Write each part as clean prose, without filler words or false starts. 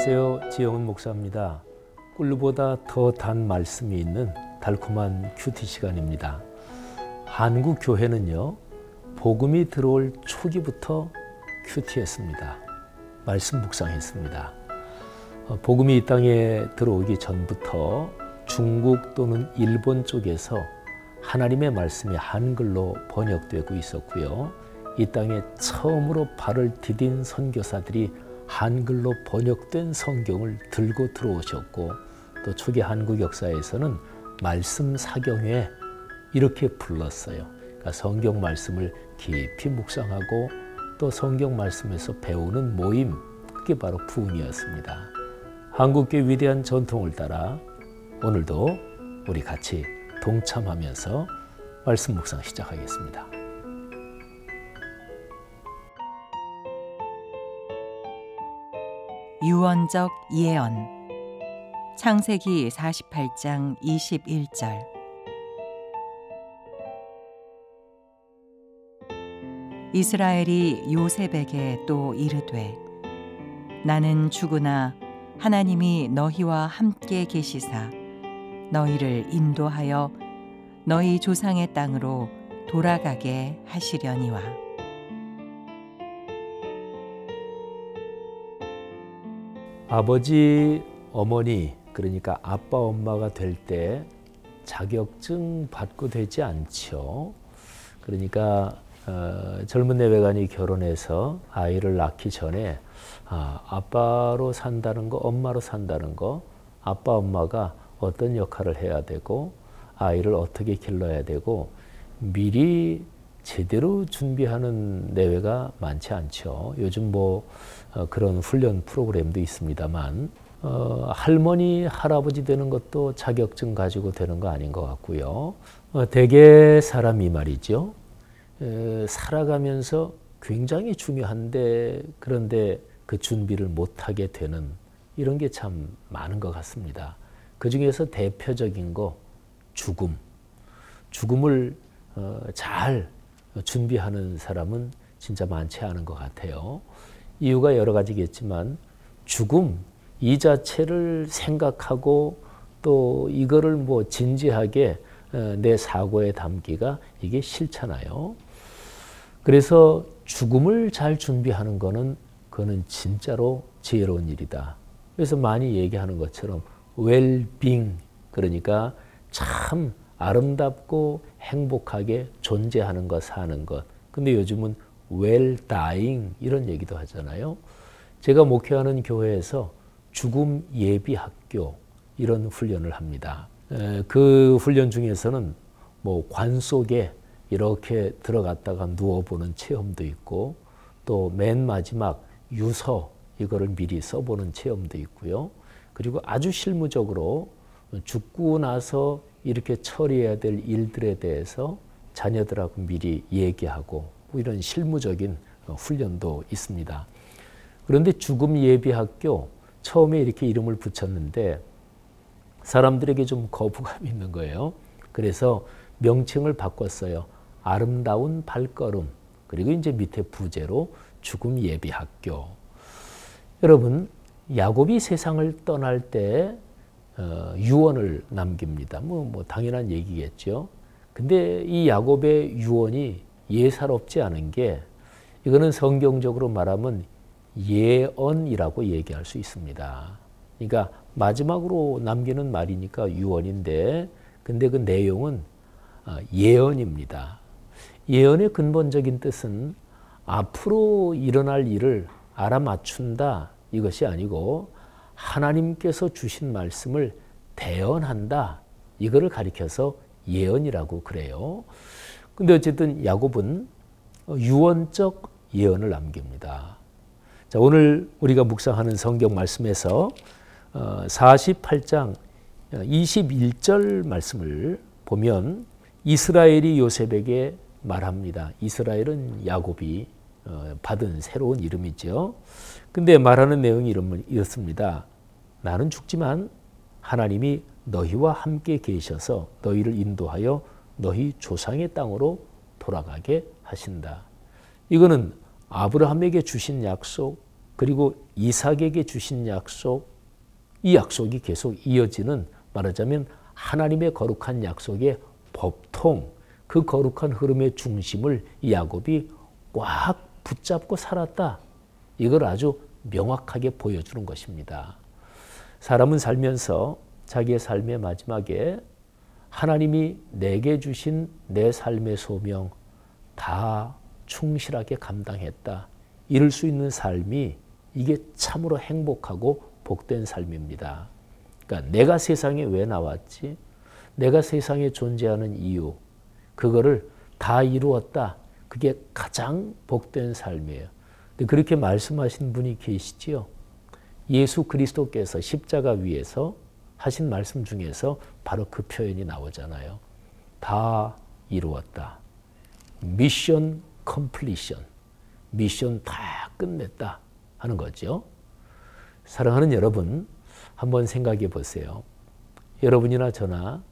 안녕하세요. 지영훈 목사입니다. 꿀보다 더 단 말씀이 있는 달콤한 큐티 시간입니다. 한국 교회는요, 복음이 들어올 초기부터 큐티했습니다. 말씀 묵상했습니다. 복음이 이 땅에 들어오기 전부터 중국 또는 일본 쪽에서 하나님의 말씀이 한글로 번역되고 있었고요. 이 땅에 처음으로 발을 디딘 선교사들이 한글로 번역된 성경을 들고 들어오셨고, 또 초기 한국 역사에서는 말씀 사경회 이렇게 불렀어요. 그러니까 성경 말씀을 깊이 묵상하고 또 성경 말씀에서 배우는 모임, 그게 바로 부흥이었습니다. 한국교회 위대한 전통을 따라 오늘도 우리 같이 동참하면서 말씀 묵상 시작하겠습니다. 유언적 예언. 창세기 48장 21절. 이스라엘이 요셉에게 또 이르되, 나는 죽으나 하나님이 너희와 함께 계시사 너희를 인도하여 너희 조상의 땅으로 돌아가게 하시려니와. 아버지, 어머니, 그러니까 아빠, 엄마가 될 때 자격증 받고 되지 않죠. 그러니까 젊은 내외간이 결혼해서 아이를 낳기 전에 아빠로 산다는 거, 엄마로 산다는 거, 아빠, 엄마가 어떤 역할을 해야 되고 아이를 어떻게 길러야 되고 미리 제대로 준비하는 내외가 많지 않죠. 요즘 그런 훈련 프로그램도 있습니다만 할머니, 할아버지 되는 것도 자격증 가지고 되는 거 아닌 것 같고요. 대개 사람이 말이죠. 살아가면서 굉장히 중요한데 그런데 그 준비를 못하게 되는 이런 게 참 많은 것 같습니다. 그 중에서 대표적인 거 죽음. 죽음을 잘 준비하는 사람은 진짜 많지 않은 것 같아요. 이유가 여러 가지겠지만 죽음 이 자체를 생각하고 또 이거를 진지하게 내 사고에 담기가 이게 싫잖아요. 그래서 죽음을 잘 준비하는 그거는 진짜로 지혜로운 일이다. 그래서 많이 얘기하는 것처럼 웰빙, 그러니까 참 아름답고 행복하게 존재하는 것, 사는 것. 근데 요즘은 웰다잉 이런 얘기도 하잖아요. 제가 목회하는 교회에서 죽음 예비 학교 이런 훈련을 합니다. 그 훈련 중에서는 관 속에 이렇게 들어갔다가 누워보는 체험도 있고 또 맨 마지막 유서 이거를 미리 써보는 체험도 있고요. 그리고 아주 실무적으로 죽고 나서 이렇게 처리해야 될 일들에 대해서 자녀들하고 미리 얘기하고 이런 실무적인 훈련도 있습니다. 그런데 죽음 예비학교 처음에 이렇게 이름을 붙였는데 사람들에게 좀 거부감이 있는 거예요. 그래서 명칭을 바꿨어요. 아름다운 발걸음. 그리고 이제 밑에 부제로 죽음 예비학교. 여러분, 야곱이 세상을 떠날 때 유언을 남깁니다. 당연한 얘기겠죠. 근데 이 야곱의 유언이 예사롭지 않은 게 이거는 성경적으로 말하면 예언이라고 얘기할 수 있습니다. 그러니까 마지막으로 남기는 말이니까 유언인데 근데 그 내용은 예언입니다. 예언의 근본적인 뜻은 앞으로 일어날 일을 알아맞춘다 이것이 아니고 하나님께서 주신 말씀을 대언한다 이거를 가리켜서 예언이라고 그래요. 근데 어쨌든 야곱은 유언적 예언을 남깁니다. 자, 오늘 우리가 묵상하는 성경 말씀에서 48장 21절 말씀을 보면 이스라엘이 요셉에게 말합니다. 이스라엘은 야곱이 받은 새로운 이름이죠. 근데 말하는 내용이 이렇습니다. 나는 죽지만 하나님이 너희와 함께 계셔서 너희를 인도하여 너희 조상의 땅으로 돌아가게 하신다. 이거는 아브라함에게 주신 약속, 그리고 이삭에게 주신 약속, 이 약속이 계속 이어지는, 말하자면 하나님의 거룩한 약속의 법통, 그 거룩한 흐름의 중심을 이 야곱이 꽉 붙잡고 살았다. 이걸 아주 명확하게 보여주는 것입니다. 사람은 살면서 자기의 삶의 마지막에 하나님이 내게 주신 내 삶의 소명 다 충실하게 감당했다. 이룰 수 있는 삶이 이게 참으로 행복하고 복된 삶입니다. 그러니까 내가 세상에 왜 나왔지? 내가 세상에 존재하는 이유, 그거를 다 이루었다. 그게 가장 복된 삶이에요. 근데 그렇게 말씀하신 분이 계시지요. 예수 그리스도께서 십자가 위에서 하신 말씀 중에서 바로 그 표현이 나오잖아요. 다 이루었다. 미션 컴플리션. 미션 다 끝냈다 하는 거죠. 사랑하는 여러분, 한번 생각해 보세요. 여러분이나 저나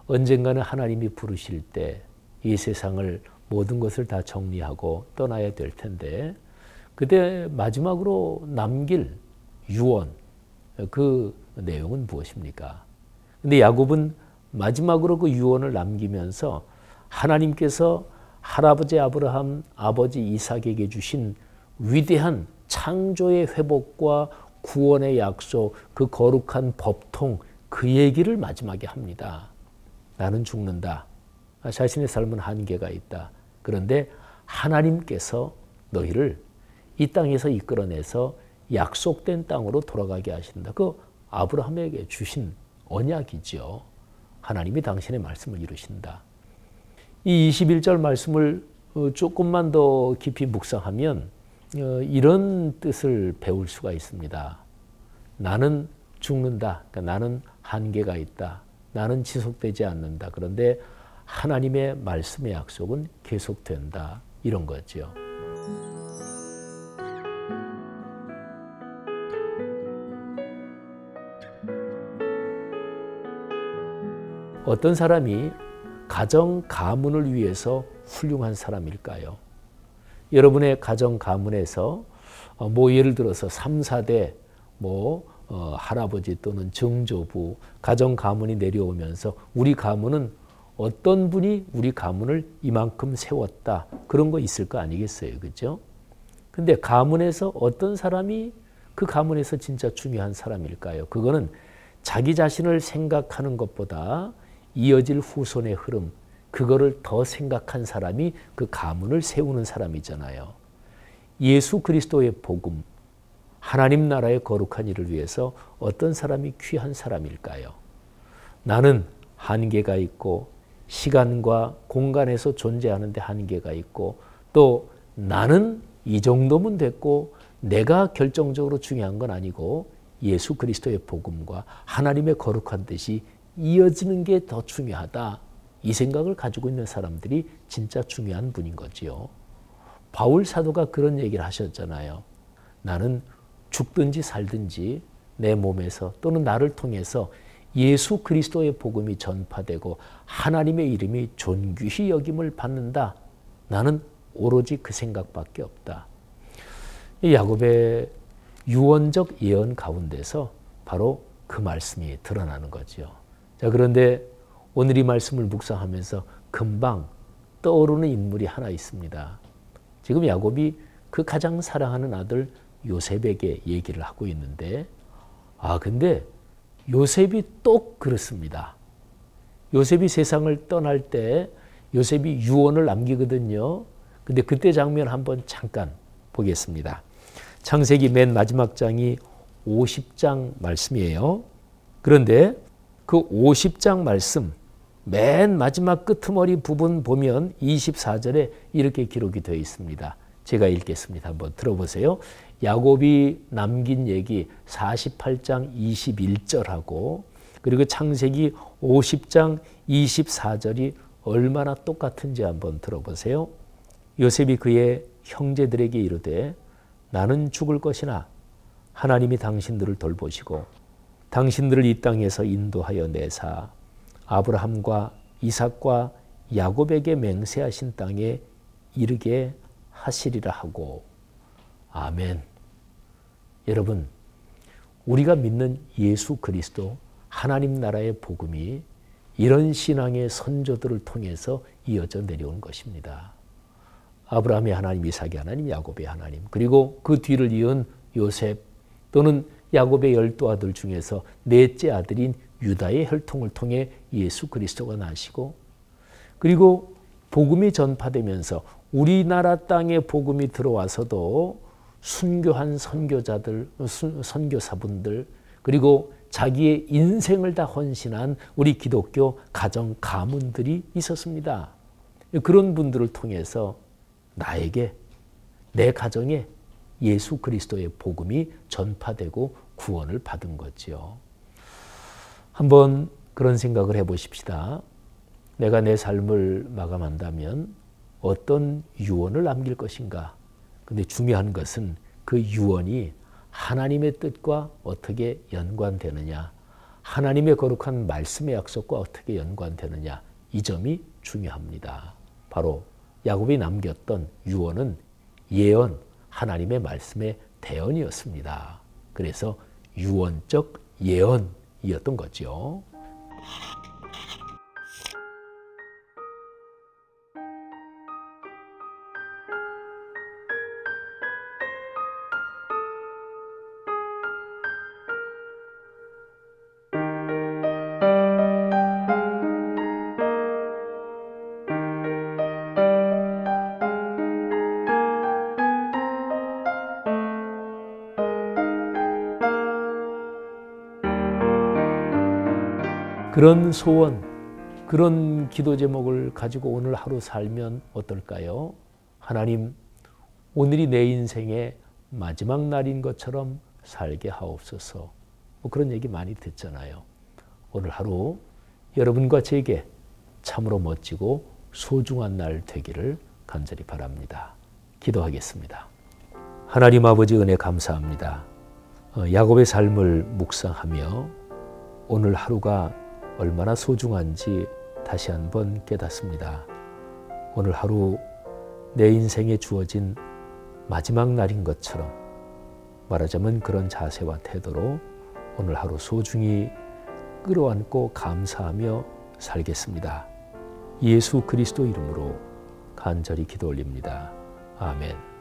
언젠가는 하나님이 부르실 때 이 세상을 모든 것을 다 정리하고 떠나야 될 텐데, 그때 마지막으로 남길 유언, 그 내용은 무엇입니까? 근데 야곱은 마지막으로 그 유언을 남기면서 하나님께서 할아버지 아브라함, 아버지 이삭에게 주신 위대한 창조의 회복과 구원의 약속, 그 거룩한 법통, 그 얘기를 마지막에 합니다. 나는 죽는다. 자신의 삶은 한계가 있다. 그런데 하나님께서 너희를 이 땅에서 이끌어내서 약속된 땅으로 돌아가게 하신다. 그 아브라함에게 주신 언약이죠. 하나님이 당신의 말씀을 이루신다. 이 21절 말씀을 조금만 더 깊이 묵상하면 이런 뜻을 배울 수가 있습니다. 나는 죽는다. 그러니까 나는 한계가 있다. 나는 지속되지 않는다. 그런데 하나님의 말씀의 약속은 계속된다. 이런 거죠. 어떤 사람이 가정 가문을 위해서 훌륭한 사람일까요? 여러분의 가정 가문에서 예를 들어서 3, 4대 할아버지 또는 증조부 가정 가문이 내려오면서 우리 가문은 어떤 분이 우리 가문을 이만큼 세웠다. 그런 거 있을 거 아니겠어요. 그죠? 근데 가문에서 어떤 사람이 그 가문에서 진짜 중요한 사람일까요? 그거는 자기 자신을 생각하는 것보다 이어질 후손의 흐름, 그거를 더 생각한 사람이 그 가문을 세우는 사람이잖아요. 예수 그리스도의 복음, 하나님 나라의 거룩한 일을 위해서 어떤 사람이 귀한 사람일까요? 나는 한계가 있고 시간과 공간에서 존재하는 데 한계가 있고 또 나는 이 정도면 됐고 내가 결정적으로 중요한 건 아니고 예수 그리스도의 복음과 하나님의 거룩한 뜻이 이어지는 게 더 중요하다. 이 생각을 가지고 있는 사람들이 진짜 중요한 분인 거지요. 바울 사도가 그런 얘기를 하셨잖아요. 나는 죽든지 살든지 내 몸에서 또는 나를 통해서 예수 그리스도의 복음이 전파되고 하나님의 이름이 존귀히 여김을 받는다. 나는 오로지 그 생각밖에 없다. 이 야곱의 유언적 예언 가운데서 바로 그 말씀이 드러나는 거죠. 자, 그런데 오늘 이 말씀을 묵상하면서 금방 떠오르는 인물이 하나 있습니다. 지금 야곱이 그 가장 사랑하는 아들 요셉에게 얘기를 하고 있는데, 근데 요셉이 또 그렇습니다. 요셉이 세상을 떠날 때 요셉이 유언을 남기거든요. 근데 그때 장면 한번 잠깐 보겠습니다. 창세기 맨 마지막 장이 50장 말씀이에요. 그런데 그 50장 말씀 맨 마지막 끄트머리 부분 보면 24절에 이렇게 기록이 되어 있습니다. 제가 읽겠습니다. 한번 들어보세요. 야곱이 남긴 얘기 48장 21절하고 그리고 창세기 50장 24절이 얼마나 똑같은지 한번 들어보세요. 요셉이 그의 형제들에게 이르되 나는 죽을 것이나 하나님이 당신들을 돌보시고 당신들을 이 땅에서 인도하여 내사 아브라함과 이삭과 야곱에게 맹세하신 땅에 이르게 하시리라 하고. 아멘. 여러분, 우리가 믿는 예수 그리스도 하나님 나라의 복음이 이런 신앙의 선조들을 통해서 이어져 내려온 것입니다. 아브라함의 하나님, 이삭의 하나님, 야곱의 하나님, 그리고 그 뒤를 이은 요셉 또는 야곱의 12아들 중에서 넷째 아들인 유다의 혈통을 통해 예수 그리스도가 나시고, 그리고 복음이 전파되면서 우리나라 땅에 복음이 들어와서도 순교한 선교자들, 선교사분들, 그리고 자기의 인생을 다 헌신한 우리 기독교 가정 가문들이 있었습니다. 그런 분들을 통해서 나에게, 내 가정에 예수 그리스도의 복음이 전파되고 구원을 받은 거지요. 한번 그런 생각을 해보십시다. 내가 내 삶을 마감한다면 어떤 유언을 남길 것인가? 근데 중요한 것은 그 유언이 하나님의 뜻과 어떻게 연관되느냐, 하나님의 거룩한 말씀의 약속과 어떻게 연관되느냐, 이 점이 중요합니다. 바로 야곱이 남겼던 유언은 예언, 하나님의 말씀의 대언이었습니다. 그래서 유언적 예언이었던 거죠. 그런 소원, 그런 기도 제목을 가지고 오늘 하루 살면 어떨까요? 하나님, 오늘이 내 인생의 마지막 날인 것처럼 살게 하옵소서. 뭐 그런 얘기 많이 듣잖아요. 오늘 하루 여러분과 제게 참으로 멋지고 소중한 날 되기를 간절히 바랍니다. 기도하겠습니다. 하나님 아버지, 은혜 감사합니다. 야곱의 삶을 묵상하며 오늘 하루가 얼마나 소중한지 다시 한번 깨닫습니다. 오늘 하루 내 인생에 주어진 마지막 날인 것처럼, 말하자면 그런 자세와 태도로 오늘 하루 소중히 끌어안고 감사하며 살겠습니다. 예수 그리스도 이름으로 간절히 기도 올립니다. 아멘.